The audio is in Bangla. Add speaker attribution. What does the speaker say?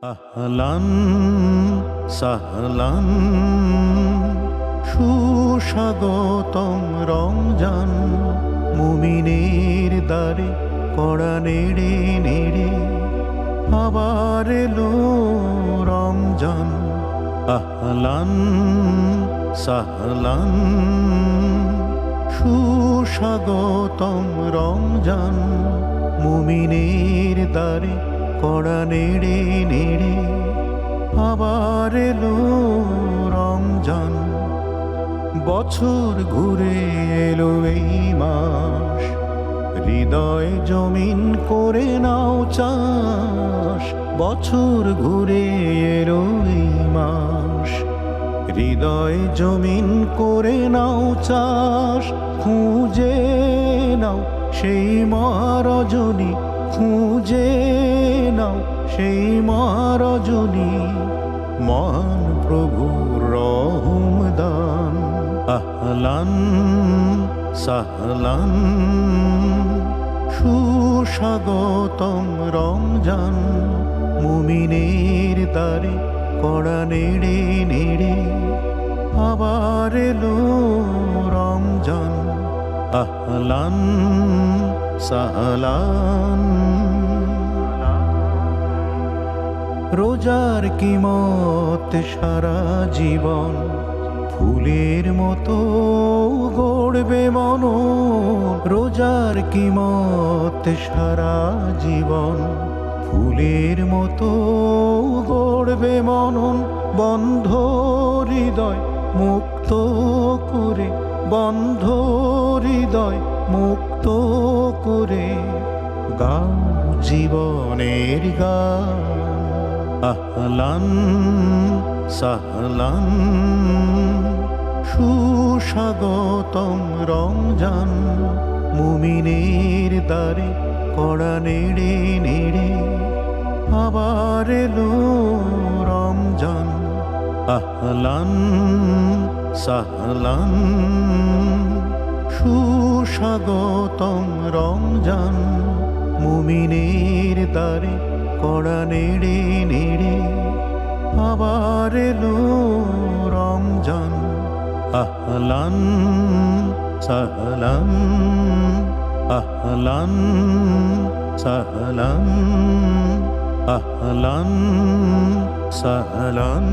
Speaker 1: আহলান সাহলান সুস্বাগতম রমজান, মুমিনের দ্বারে কড়া নেড়ে নেড়ে আবার এলো রমজান। আহলান সাহলান সুস্বাগতম রমজান, মুমিনের দ্বারে কড়া নেড়ে নেড়ে আবার এলো রমজান। বছর ঘুরে এলো এই মাস, হৃদয় জমিন করে নাও চাষ। বছর ঘুরে এলো এই মাস, হৃদয় জমিন করে নাও চাষ। খুঁজে নাও সেই মহারজনী, খুঁজে নাও সেই মহারজনী, মহান প্রভুর রহমদান। আহলান সাহলান সুস্বাগতম রমজান, মুমিনের দ্বারে কড়া নেড়ে নেড়ে আবার এলো রমজান। আহলান সাহলান। রোজার কিমত সারা জীবন, ফুলের মতো গড়বে মন। রোজার কিমত সারা জীবন, ফুলের মতো গড়বে মনন। বন্ধ হৃদয় মুক্ত করে, বন্ধ হৃদয় মুক্ত করে গাও জীবনের গান। আহলান সাহলান সুস্বাগতম রমজান, মুমিনের দ্বারে কড়া নেড়ে নেড়ে আবার এলো রমজান। আহলান সাহলান সুস্বাগতম রমজান, মুমিনের দ্বারে কড়া নেড়ে নেড়ে আবার এলো রমজান। আহলান সাহলান আহলান সাহলান আহলান সাহলান।